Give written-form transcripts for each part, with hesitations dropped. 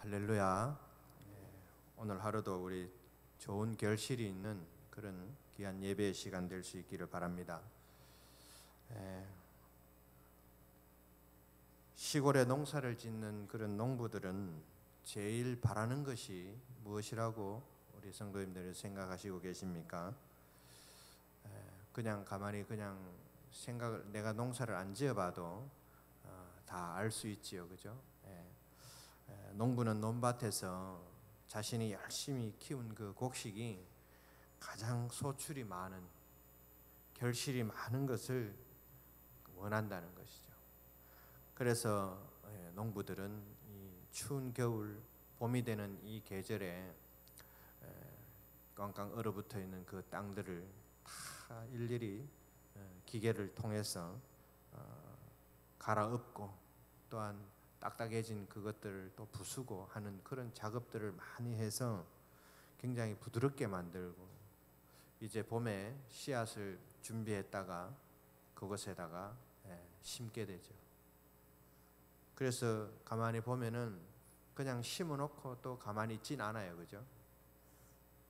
할렐루야. 오늘 하루도 우리 좋은 결실이 있는 그런 귀한 예배의 시간 될 수 있기를 바랍니다. 시골에 농사를 짓는 그런 농부들은 제일 바라는 것이 무엇이라고 우리 성도님들이 생각하시고 계십니까? 그냥 가만히 생각을 내가 농사를 안 지어봐도 다 알 수 있지요, 그죠? 농부는 논밭에서 자신이 열심히 키운 그 곡식이 가장 소출이 많은, 결실이 많은 것을 원한다는 것이죠. 그래서 농부들은 이 추운 겨울, 봄이 되는 이 계절에 꽝꽝 얼어붙어 있는 그 땅들을 다 일일이 기계를 통해서 갈아엎고, 또한 딱딱해진 그것들을 또 부수고 하는 그런 작업들을 많이 해서 굉장히 부드럽게 만들고, 이제 봄에 씨앗을 준비했다가 그것에다가 심게 되죠. 그래서 가만히 보면은 그냥 심어놓고 또 가만히 있진 않아요, 그죠?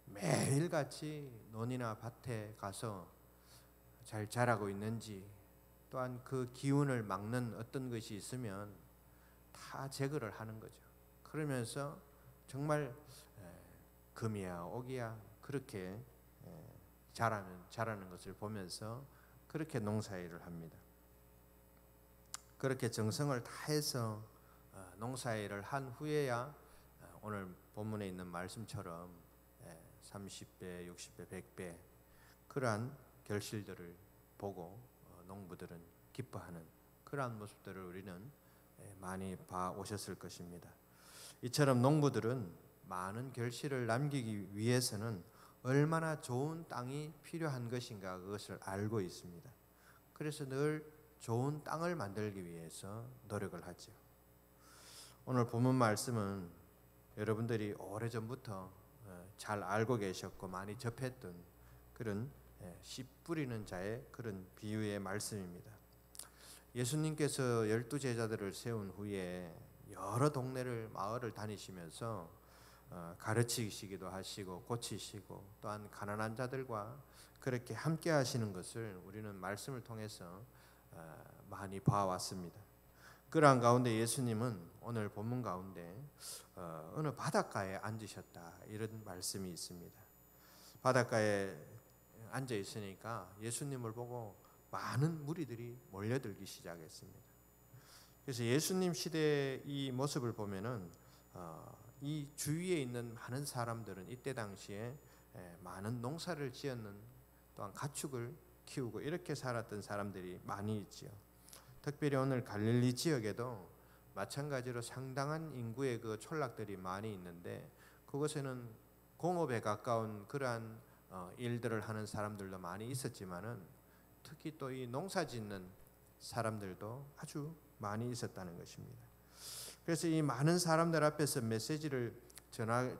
매일같이 논이나 밭에 가서 잘 자라고 있는지, 또한 그 기운을 막는 어떤 것이 있으면 다 제거를 하는 거죠. 그러면서 정말 금이야 옥이야 그렇게 자라는 것을 보면서 그렇게 농사일을 합니다. 그렇게 정성을 다해서 농사일을 한 후에야 오늘 본문에 있는 말씀처럼 30배, 60배, 100배 그러한 결실들을 보고 농부들은 기뻐하는 그러한 모습들을 우리는 많이 봐오셨을 것입니다. 이처럼 농부들은 많은 결실을 남기기 위해서는 얼마나 좋은 땅이 필요한 것인가 그것을 알고 있습니다. 그래서 늘 좋은 땅을 만들기 위해서 노력을 하죠. 오늘 본문 말씀은 여러분들이 오래전부터 잘 알고 계셨고 많이 접했던 그런 씨 뿌리는 자의 그런 비유의 말씀입니다. 예수님께서 12제자들을 세운 후에 여러 동네를 마을을 다니시면서 가르치시기도 하시고 고치시고, 또한 가난한 자들과 그렇게 함께 하시는 것을 우리는 말씀을 통해서 많이 봐왔습니다. 그러한 가운데 예수님은 오늘 본문 가운데 어느 바닷가에 앉으셨다 이런 말씀이 있습니다. 바닷가에 앉아 있으니까 예수님을 보고 많은 무리들이 몰려들기 시작했습니다. 그래서 예수님 시대의 이 모습을 보면은 이 주위에 있는 많은 사람들은 이때 당시에 많은 농사를 지었는, 또한 가축을 키우고 이렇게 살았던 사람들이 많이 있지요. 특별히 오늘 갈릴리 지역에도 마찬가지로 상당한 인구의 그 촌락들이 많이 있는데, 그곳에는 공업에 가까운 그러한 일들을 하는 사람들도 많이 있었지만은 특히 또 이 농사 짓는 사람들도 아주 많이 있었다는 것입니다. 그래서 이 많은 사람들 앞에서 메시지를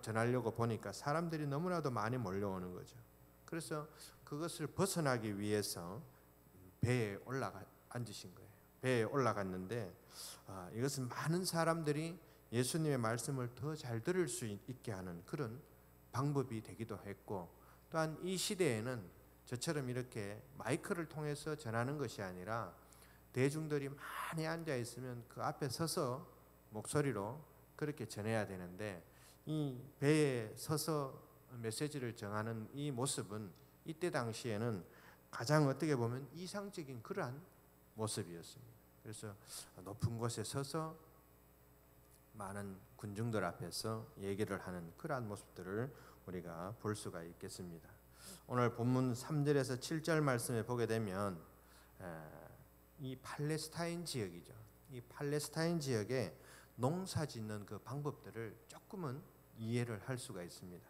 전하려고 보니까 사람들이 너무나도 많이 몰려오는 거죠. 그래서 그것을 벗어나기 위해서 배에 앉으신 거예요. 배에 올라갔는데 이것은 많은 사람들이 예수님의 말씀을 더 잘 들을 수 있게 하는 그런 방법이 되기도 했고, 또한 이 시대에는 저처럼 이렇게 마이크를 통해서 전하는 것이 아니라 대중들이 많이 앉아 있으면 그 앞에 서서 목소리로 그렇게 전해야 되는데, 이 배에 서서 메시지를 전하는 이 모습은 이때 당시에는 가장 어떻게 보면 이상적인 그러한 모습이었습니다. 그래서 높은 곳에 서서 많은 군중들 앞에서 얘기를 하는 그러한 모습들을 우리가 볼 수가 있겠습니다. 오늘 본문 3절에서 7절 말씀에 보게 되면 이 팔레스타인 지역이죠. 이 팔레스타인 지역에 농사 짓는 그 방법들을 조금은 이해를 할 수가 있습니다.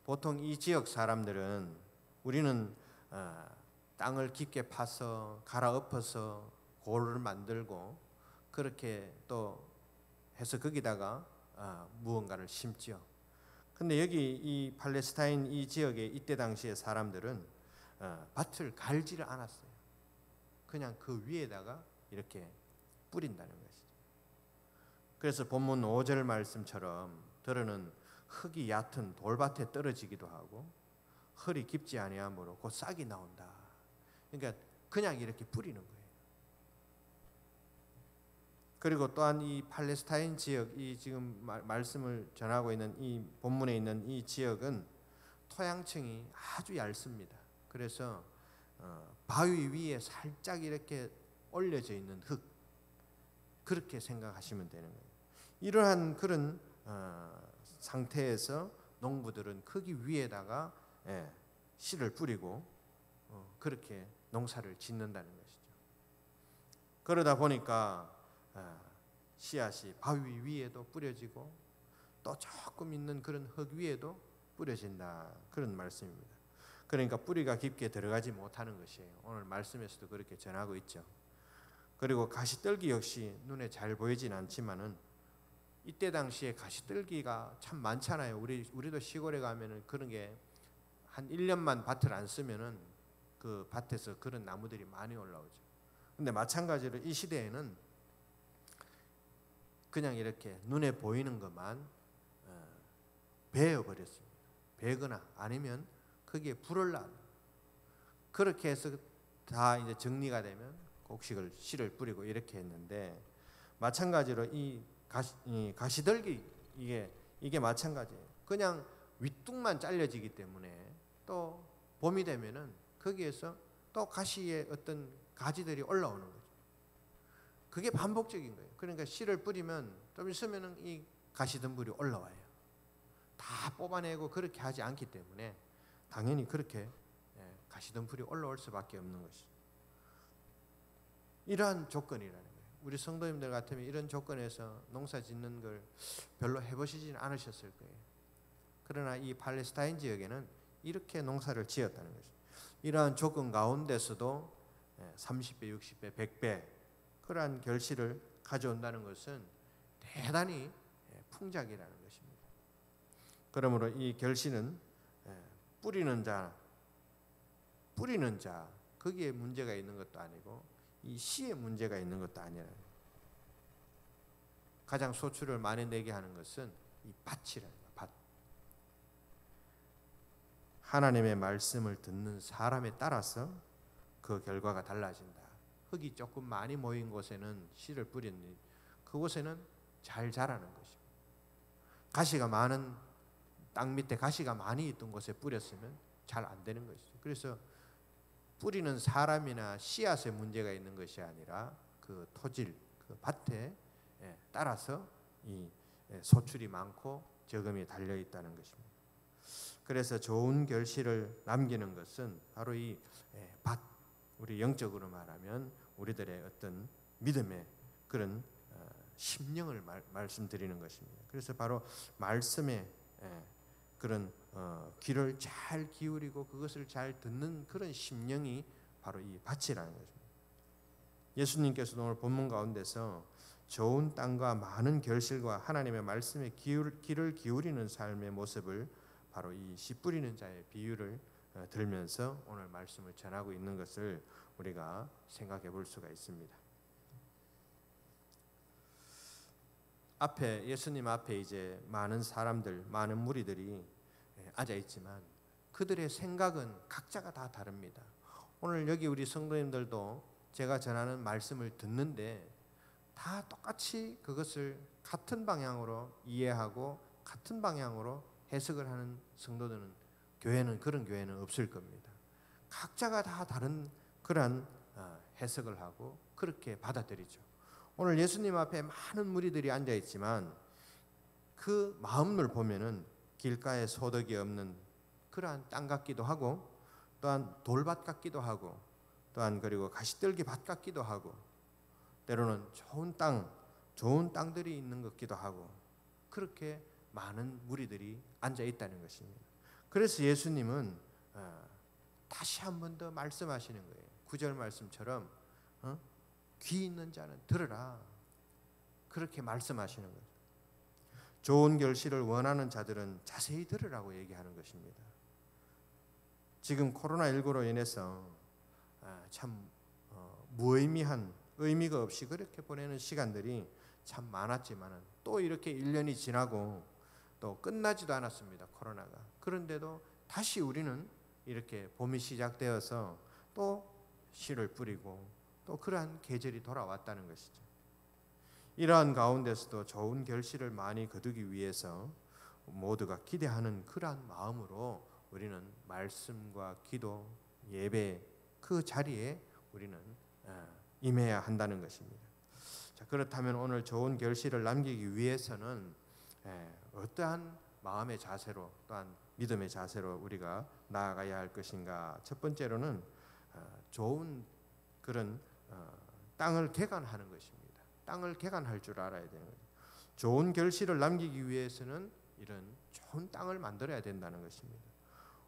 보통 이 지역 사람들은 우리는 땅을 깊게 파서 갈아엎어서 골을 만들고 그렇게 또 해서 거기다가 무언가를 심지요. 근데 여기 이 팔레스타인 이 지역의 이때 당시의 사람들은 밭을 갈지를 않았어요. 그냥 그 위에다가 이렇게 뿌린다는 것이죠. 그래서 본문 5절 말씀처럼 들어는 흙이 얕은 돌밭에 떨어지기도 하고 흙이 깊지 아니하므로 곧 싹이 나온다. 그러니까 그냥 이렇게 뿌리는 거예요. 그리고 또한 이 팔레스타인 지역, 이 지금 말씀을 전하고 있는 이 본문에 있는 이 지역은 토양층이 아주 얇습니다. 그래서 바위 위에 살짝 이렇게 올려져 있는 흙, 그렇게 생각하시면 되는 거예요. 이러한 그런 상태에서 농부들은 거기 위에다가 씨를 뿌리고 그렇게 농사를 짓는다는 것이죠. 그러다 보니까 씨앗이 바위 위에도 뿌려지고 또 조금 있는 그런 흙 위에도 뿌려진다, 그런 말씀입니다. 그러니까 뿌리가 깊게 들어가지 못하는 것이에요. 오늘 말씀에서도 그렇게 전하고 있죠. 그리고 가시떨기 역시 눈에 잘 보이진 않지만은 이때 당시에 가시떨기가 참 많잖아요. 우리도 시골에 가면은 그런 게 한 1년만 밭을 안 쓰면은 그 밭에서 그런 나무들이 많이 올라오죠. 근데 마찬가지로 이 시대에는 그냥 이렇게 눈에 보이는 것만 베어 버렸습니다. 베거나 아니면 거기에 불을 놔. 그렇게 해서 다 이제 정리가 되면 곡식을 씨를 뿌리고 이렇게 했는데, 마찬가지로 이 가시떨기 이게 마찬가지예요. 그냥 윗뚝만 잘려지기 때문에 또 봄이 되면은 거기에서 또 가시의 어떤 가지들이 올라오는 거죠. 그게 반복적인 거예요. 그러니까 씨를 뿌리면 좀 있으면은 이 가시덤불이 올라와요. 다 뽑아내고 그렇게 하지 않기 때문에 당연히 그렇게 가시덤불이 올라올 수밖에 없는 것이죠. 이러한 조건이라는 거예요. 우리 성도님들 같으면 이런 조건에서 농사 짓는 걸 별로 해보시지는 않으셨을 거예요. 그러나 이 팔레스타인 지역에는 이렇게 농사를 지었다는 거죠. 이러한 조건 가운데서도 30배, 60배, 100배 그러한 결실을 가져온다는 것은 대단히 풍작이라는 것입니다. 그러므로 이 결실은 뿌리는 자 거기에 문제가 있는 것도 아니고 이 씨에 문제가 있는 것도 아니라, 가장 소출을 많이 내게 하는 것은 이 밭이라는 거예요. 밭. 하나님의 말씀을 듣는 사람에 따라서 그 결과가 달라진다. 흙이 조금 많이 모인 곳에는 씨를 뿌렸니 그곳에는 잘 자라는 것입니다. 가시가 많은 땅 밑에 가시가 많이 있던 곳에 뿌렸으면 잘 안 되는 것이죠. 그래서 뿌리는 사람이나 씨앗에 문제가 있는 것이 아니라 그 토질, 그 밭에 따라서 이 소출이 많고 적음이 달려 있다는 것입니다. 그래서 좋은 결실을 남기는 것은 바로 이 밭, 우리 영적으로 말하면 우리들의 어떤 믿음의 그런 심령을 말씀드리는 것입니다. 그래서 바로 말씀의 그런 귀를 잘 기울이고 그것을 잘 듣는 그런 심령이 바로 이 밭이라는 것입니다. 예수님께서도 오늘 본문 가운데서 좋은 땅과 많은 결실과 하나님의 말씀에 귀를 기울이는 삶의 모습을 바로 이 씨 뿌리는 자의 비유를 들면서 오늘 말씀을 전하고 있는 것을 우리가 생각해 볼 수가 있습니다. 앞에 예수님 앞에 이제 많은 사람들, 많은 무리들이 앉아 있지만 그들의 생각은 각자가 다 다릅니다. 오늘 여기 우리 성도님들도 제가 전하는 말씀을 듣는데 다 똑같이 그것을 같은 방향으로 이해하고 같은 방향으로 해석을 하는 성도들은 그런 교회는 없을 겁니다. 각자가 다 다른 그런 해석을 하고 그렇게 받아들이죠. 오늘 예수님 앞에 많은 무리들이 앉아 있지만 그 마음을 보면은 길가에 소득이 없는 그러한 땅 같기도 하고, 또한 돌밭 같기도 하고, 또한 그리고 가시떨기 밭 같기도 하고, 때로는 좋은 땅들이 있는 것 같기도 하고, 그렇게 많은 무리들이 앉아 있다는 것입니다. 그래서 예수님은 다시 한 번 더 말씀하시는 거예요. 9절 말씀처럼 귀 있는 자는 들으라, 그렇게 말씀하시는 거죠. 좋은 결실을 원하는 자들은 자세히 들으라고 얘기하는 것입니다. 지금 코로나19로 인해서 참 무의미한, 의미가 없이 그렇게 보내는 시간들이 참 많았지만은 또 이렇게 1년이 지나고 또 끝나지도 않았습니다. 코로나가. 그런데도 다시 우리는 이렇게 봄이 시작되어서 또 씨를 뿌리고 또 그러한 계절이 돌아왔다는 것이죠. 이러한 가운데서도 좋은 결실을 많이 거두기 위해서 모두가 기대하는 그러한 마음으로 우리는 말씀과 기도, 예배 그 자리에 우리는 임해야 한다는 것입니다. 자, 그렇다면 오늘 좋은 결실을 남기기 위해서는 어떠한 마음의 자세로 또한 믿음의 자세로 우리가 나아가야 할 것인가? 첫 번째로는 좋은 그런 땅을 개간하는 것입니다. 땅을 개간할 줄 알아야 되는 거죠. 좋은 결실을 남기기 위해서는 이런 좋은 땅을 만들어야 된다는 것입니다.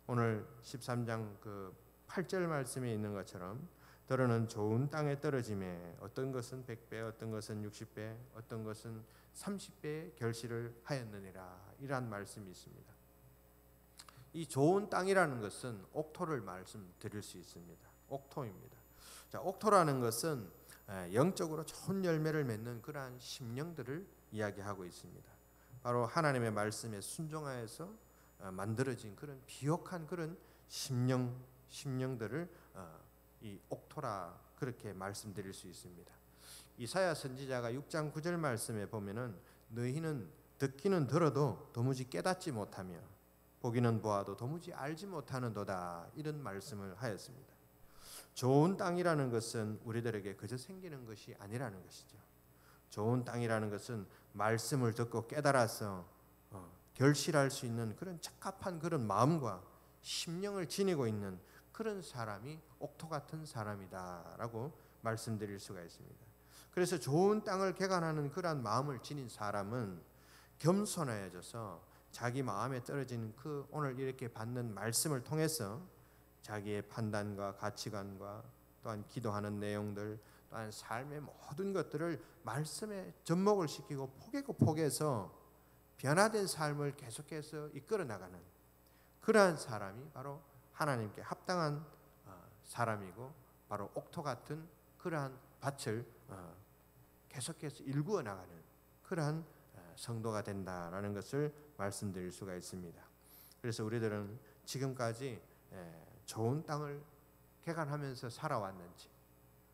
오늘 13장 그 8절 말씀에 있는 것처럼 더러는 좋은 땅에 떨어짐에 어떤 것은 100배, 어떤 것은 60배, 어떤 것은 30배의 결실을 하였느니라. 이러한 말씀이 있습니다. 이 좋은 땅이라는 것은 옥토를 말씀드릴 수 있습니다. 옥토입니다. 자, 옥토라는 것은 영적으로 좋은 열매를 맺는 그러한 심령들을 이야기하고 있습니다. 바로 하나님의 말씀에 순종하여서 만들어진 그런 비옥한 그런 심령들을 이 옥토라 그렇게 말씀드릴 수 있습니다. 이사야 선지자가 6장 9절 말씀에 보면은 너희는 듣기는 들어도 도무지 깨닫지 못하며 보기는 보아도 도무지 알지 못하는도다 이런 말씀을 하였습니다. 좋은 땅이라는 것은 우리들에게 그저 생기는 것이 아니라는 것이죠. 좋은 땅이라는 것은 말씀을 듣고 깨달아서 결실할 수 있는 그런 적합한 그런 마음과 심령을 지니고 있는 그런 사람이 옥토 같은 사람이다라고 말씀드릴 수가 있습니다. 그래서 좋은 땅을 개간하는 그러한 마음을 지닌 사람은 겸손해져서 자기 마음에 떨어지는 그 오늘 이렇게 받는 말씀을 통해서 자기의 판단과 가치관과 또한 기도하는 내용들 또한 삶의 모든 것들을 말씀에 접목을 시키고 포개서 변화된 삶을 계속해서 이끌어 나가는 그러한 사람이 바로 하나님께 합당한 사람이고 바로 옥토 같은 그러한 밭을 계속해서 일구어 나가는 그러한 성도가 된다라는 것을 말씀드릴 수가 있습니다. 그래서 우리들은 지금까지 좋은 땅을 개간하면서 살아왔는지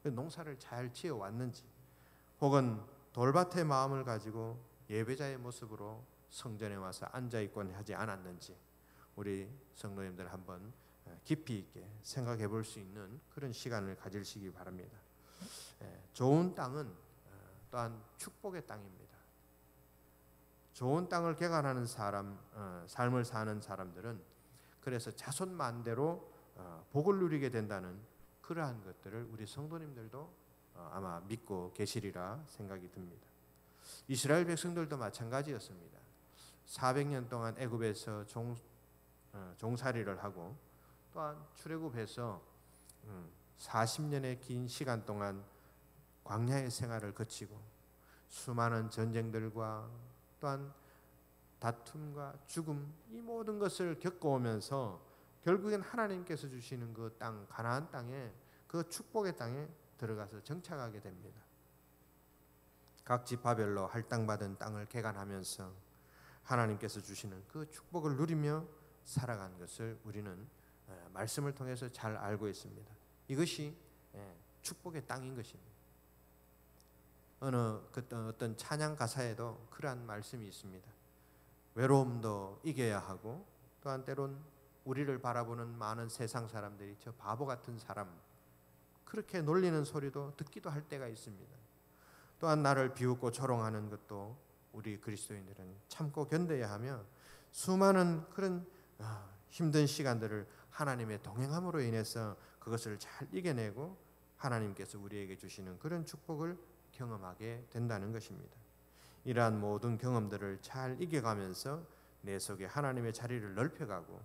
농사를 잘 지어왔는지 혹은 돌밭의 마음을 가지고 예배자의 모습으로 성전에 와서 앉아있곤 하지 않았는지 우리 성도님들 한번 깊이 있게 생각해 볼 수 있는 그런 시간을 가지시기 바랍니다. 좋은 땅은 또한 축복의 땅입니다. 좋은 땅을 개간하는 사람, 삶을 사는 사람들은 그래서 자손만대로 복을 누리게 된다는 그러한 것들을 우리 성도님들도 아마 믿고 계시리라 생각이 듭니다. 이스라엘 백성들도 마찬가지였습니다. 400년 동안 애굽에서 종살이를 하고 또한 출애굽해서 40년의 긴 시간 동안 광야의 생활을 거치고 수많은 전쟁들과 또한 다툼과 죽음 이 모든 것을 겪어오면서 결국엔 하나님께서 주시는 그 땅 가나안 땅에 그 축복의 땅에 들어가서 정착하게 됩니다. 각 지파별로 할당받은 땅을 개간하면서 하나님께서 주시는 그 축복을 누리며 살아간 것을 우리는 말씀을 통해서 잘 알고 있습니다. 이것이 축복의 땅인 것입니다. 어떤 찬양 가사에도 그러한 말씀이 있습니다. 외로움도 이겨야 하고 또한 때론 우리를 바라보는 많은 세상 사람들이 저 바보 같은 사람 그렇게 놀리는 소리도 듣기도 할 때가 있습니다. 또한 나를 비웃고 조롱하는 것도 우리 그리스도인들은 참고 견뎌야 하며 수많은 그런 힘든 시간들을 하나님의 동행함으로 인해서 그것을 잘 이겨내고 하나님께서 우리에게 주시는 그런 축복을 경험하게 된다는 것입니다. 이러한 모든 경험들을 잘 이겨가면서 내 속에 하나님의 자리를 넓혀가고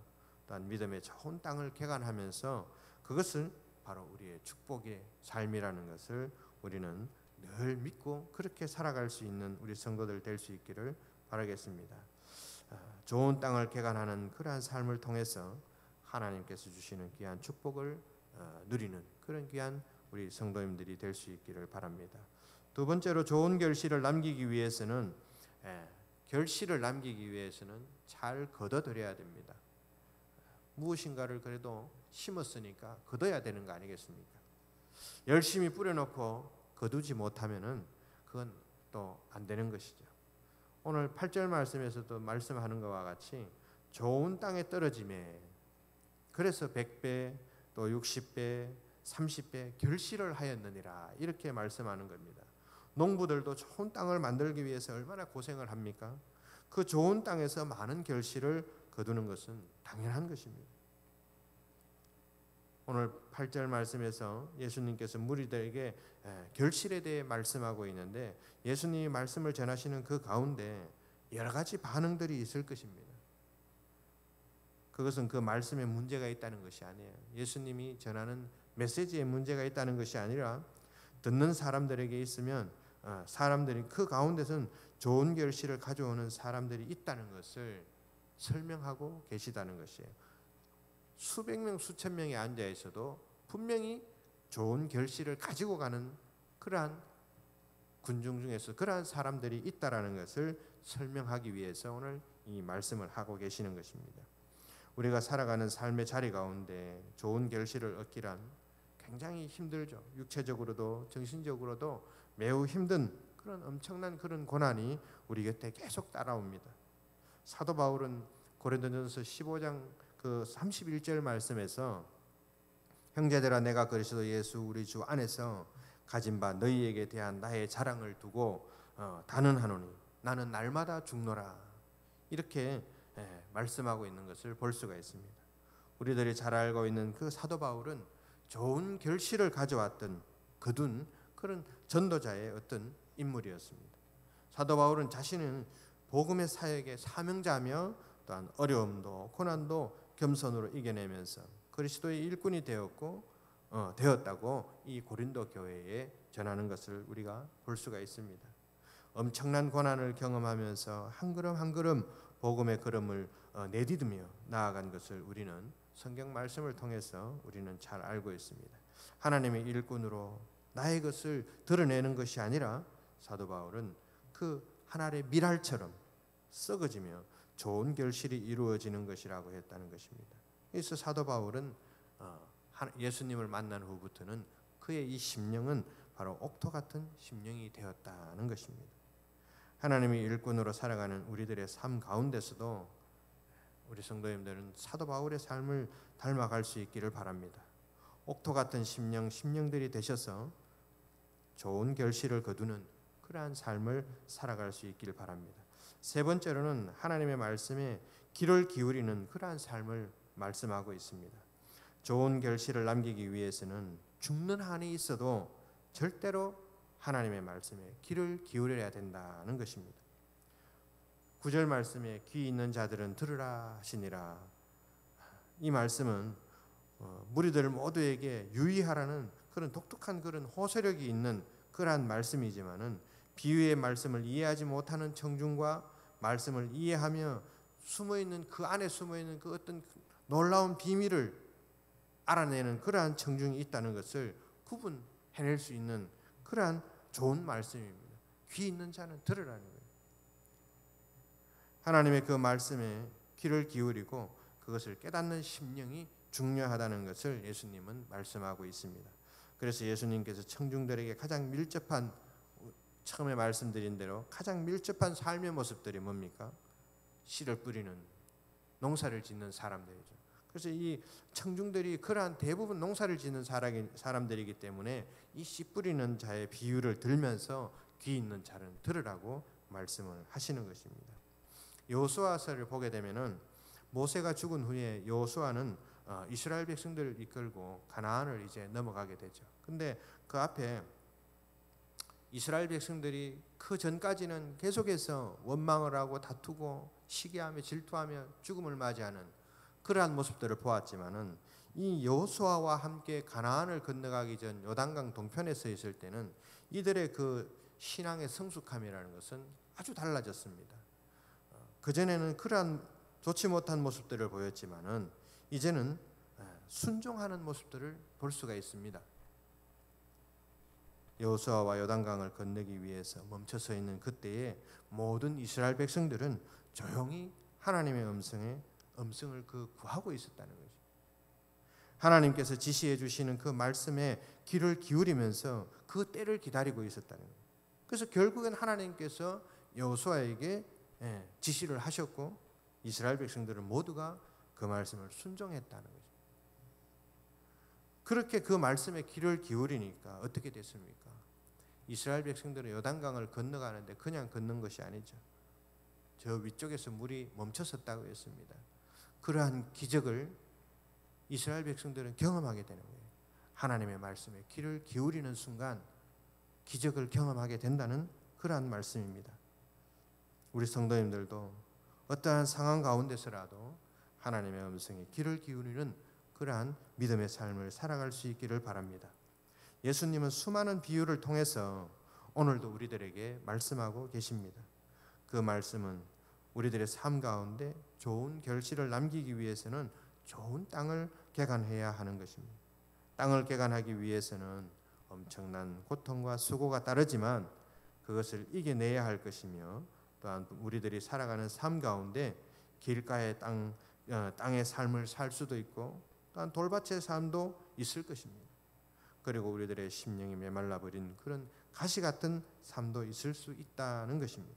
또한 믿음의 좋은 땅을 개간하면서 그것은 바로 우리의 축복의 삶이라는 것을 우리는 늘 믿고 그렇게 살아갈 수 있는 우리 성도들 될 수 있기를 바라겠습니다. 좋은 땅을 개간하는 그러한 삶을 통해서 하나님께서 주시는 귀한 축복을 누리는 그런 귀한 우리 성도님들이 될 수 있기를 바랍니다. 두 번째로 좋은 결실을 남기기 위해서는 결실을 남기기 위해서는 잘 걷어들여야 됩니다. 무엇인가를 그래도 심었으니까 걷어야 되는 거 아니겠습니까? 열심히 뿌려놓고 거두지 못하면은 그건 또 안 되는 것이죠. 오늘 8절 말씀에서도 말씀하는 것과 같이 좋은 땅에 떨어짐에 그래서 100배 또 60배 30배 결실을 하였느니라 이렇게 말씀하는 겁니다. 농부들도 좋은 땅을 만들기 위해서 얼마나 고생을 합니까? 그 좋은 땅에서 많은 결실을 거두는 것은 당연한 것입니다. 오늘 8절 말씀에서 예수님께서 무리들에게 결실에 대해 말씀하고 있는데 예수님이 말씀을 전하시는 그 가운데 여러 가지 반응들이 있을 것입니다. 그것은 그 말씀에 문제가 있다는 것이 아니에요. 예수님이 전하는 메시지에 문제가 있다는 것이 아니라 듣는 사람들에게 있으면 사람들이 그 가운데서는 좋은 결실을 가져오는 사람들이 있다는 것을 설명하고 계시다는 것이에요. 수백 명 수천 명이 앉아 있어도 분명히 좋은 결실을 가지고 가는 그러한 군중 중에서 그러한 사람들이 있다라는 것을 설명하기 위해서 오늘 이 말씀을 하고 계시는 것입니다. 우리가 살아가는 삶의 자리 가운데 좋은 결실을 얻기란 굉장히 힘들죠. 육체적으로도 정신적으로도 매우 힘든 그런 엄청난 그런 고난이 우리 곁에 계속 따라옵니다. 사도 바울은 고린도전서 15장 그 31절 말씀에서 형제들아 내가 그리스도 예수 우리 주 안에서 가진 바 너희에게 대한 나의 자랑을 두고 단언하노니 나는 날마다 죽노라 이렇게 말씀하고 있는 것을 볼 수가 있습니다. 우리들이 잘 알고 있는 그 사도 바울은 좋은 결실을 가져왔던 거둔 그런 전도자의 어떤 인물이었습니다. 사도 바울은 자신은 복음의 사역의 사명자며 또한 어려움도 고난도 겸손으로 이겨내면서 그리스도의 일꾼이 되었다고 이 고린도 교회에 전하는 것을 우리가 볼 수가 있습니다. 엄청난 고난을 경험하면서 한 걸음 한 걸음 복음의 걸음을 내디디며 나아간 것을 우리는 성경 말씀을 통해서 우리는 잘 알고 있습니다. 하나님의 일꾼으로 나의 것을 드러내는 것이 아니라 사도 바울은 그 하늘의 밀알처럼 썩어지며 좋은 결실이 이루어지는 것이라고 했다는 것입니다. 그래서 사도 바울은 예수님을 만난 후부터는 그의 이 심령은 바로 옥토 같은 심령이 되었다는 것입니다. 하나님의 일꾼으로 살아가는 우리들의 삶 가운데서도 우리 성도님들은 사도 바울의 삶을 닮아갈 수 있기를 바랍니다. 옥토 같은 심령들이 되셔서 좋은 결실을 거두는 그러한 삶을 살아갈 수 있기를 바랍니다. 세 번째로는 하나님의 말씀에 귀를 기울이는 그러한 삶을 말씀하고 있습니다. 좋은 결실을 남기기 위해서는 죽는 한이 있어도 절대로 하나님의 말씀에 귀를 기울여야 된다는 것입니다. 9절 말씀에 귀 있는 자들은 들으라 하시니라. 이 말씀은 무리들 모두에게 유의하라는 그런 독특한 그런 호소력이 있는 그러한 말씀이지만은 비유의 말씀을 이해하지 못하는 청중과 말씀을 이해하며 숨어있는 그 안에 숨어있는 그 어떤 놀라운 비밀을 알아내는 그러한 청중이 있다는 것을 구분해낼 수 있는 그러한 좋은 말씀입니다. 귀 있는 자는 들으라는 거예요. 하나님의 그 말씀에 귀를 기울이고 그것을 깨닫는 심령이 중요하다는 것을 예수님은 말씀하고 있습니다. 그래서 예수님께서 청중들에게 가장 밀접한 처음에 말씀드린 대로 가장 밀접한 삶의 모습들이 뭡니까? 씨를 뿌리는 농사를 짓는 사람들이죠. 그래서 이 청중들이 그러한 대부분 농사를 짓는 사람들이기 때문에 이 씨 뿌리는 자의 비유를 들면서 귀 있는 자는 들으라고 말씀을 하시는 것입니다. 여호수아서를 보게 되면은 모세가 죽은 후에 여호수아는 이스라엘 백성들을 이끌고 가나안을 이제 넘어가게 되죠. 근데 그 앞에 이스라엘 백성들이 그 전까지는 계속해서 원망을 하고 다투고 시기하며 질투하며 죽음을 맞이하는 그러한 모습들을 보았지만은 이 여호수아와 함께 가나안을 건너가기 전 요단강 동편에 서 있을 때는 이들의 그 신앙의 성숙함이라는 것은 아주 달라졌습니다. 그전에는 그러한 좋지 못한 모습들을 보였지만은 이제는 순종하는 모습들을 볼 수가 있습니다. 여호수아와 요단강을 건너기 위해서 멈춰서 있는 그때에 모든 이스라엘 백성들은 조용히 하나님의 음성을 구하고 있었다는 거죠. 하나님께서 지시해 주시는 그 말씀에 귀를 기울이면서 그 때를 기다리고 있었다는 거예요. 그래서 결국엔 하나님께서 여호수아에게 지시를 하셨고 이스라엘 백성들은 모두가 그 말씀을 순종했다는 거죠. 그렇게 그 말씀에 귀를 기울이니까 어떻게 됐습니까? 이스라엘 백성들은 요단강을 건너가는데 그냥 건넌 것이 아니죠. 저 위쪽에서 물이 멈춰섰다고 했습니다. 그러한 기적을 이스라엘 백성들은 경험하게 되는 거예요. 하나님의 말씀에 귀를 기울이는 순간 기적을 경험하게 된다는 그러한 말씀입니다. 우리 성도님들도 어떠한 상황 가운데서라도 하나님의 음성에 귀를 기울이는 그러한 믿음의 삶을 살아갈 수 있기를 바랍니다. 예수님은 수많은 비유를 통해서 오늘도 우리들에게 말씀하고 계십니다. 그 말씀은 우리들의 삶 가운데 좋은 결실을 남기기 위해서는 좋은 땅을 개간해야 하는 것입니다. 땅을 개간하기 위해서는 엄청난 고통과 수고가 따르지만 그것을 이겨내야 할 것이며 또한 우리들이 살아가는 삶 가운데 길가의 땅의 삶을 살 수도 있고 또한 돌밭의 삶도 있을 것입니다. 그리고 우리들의 심령이 메말라버린 그런 가시 같은 삶도 있을 수 있다는 것입니다.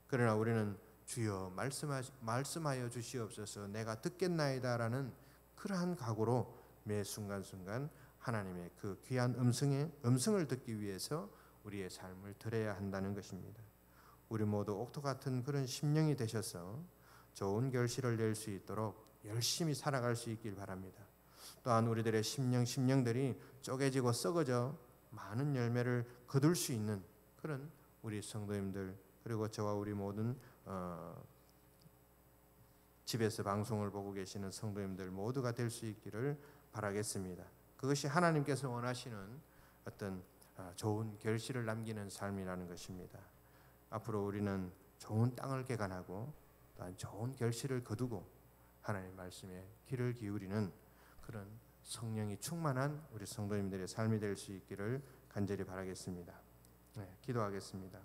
그러나 우리는 주여 말씀하여 주시옵소서 내가 듣겠나이다라는 그러한 각오로 매 순간순간 하나님의 그 귀한 음성을 듣기 위해서 우리의 삶을 드려야 한다는 것입니다. 우리 모두 옥토 같은 그런 심령이 되셔서 좋은 결실을 낼 수 있도록 열심히 살아갈 수 있길 바랍니다. 또한 우리들의 심령들이 쪼개지고 썩어져 많은 열매를 거둘 수 있는 그런 우리 성도님들 그리고 저와 우리 모든 집에서 방송을 보고 계시는 성도님들 모두가 될 수 있기를 바라겠습니다. 그것이 하나님께서 원하시는 어떤 좋은 결실을 남기는 삶이라는 것입니다. 앞으로 우리는 좋은 땅을 개간하고 또한 좋은 결실을 거두고 하나님 말씀에 귀를 기울이는 그런 성령이 충만한 우리 성도님들의 삶이 될 수 있기를 간절히 바라겠습니다. 기도하겠습니다.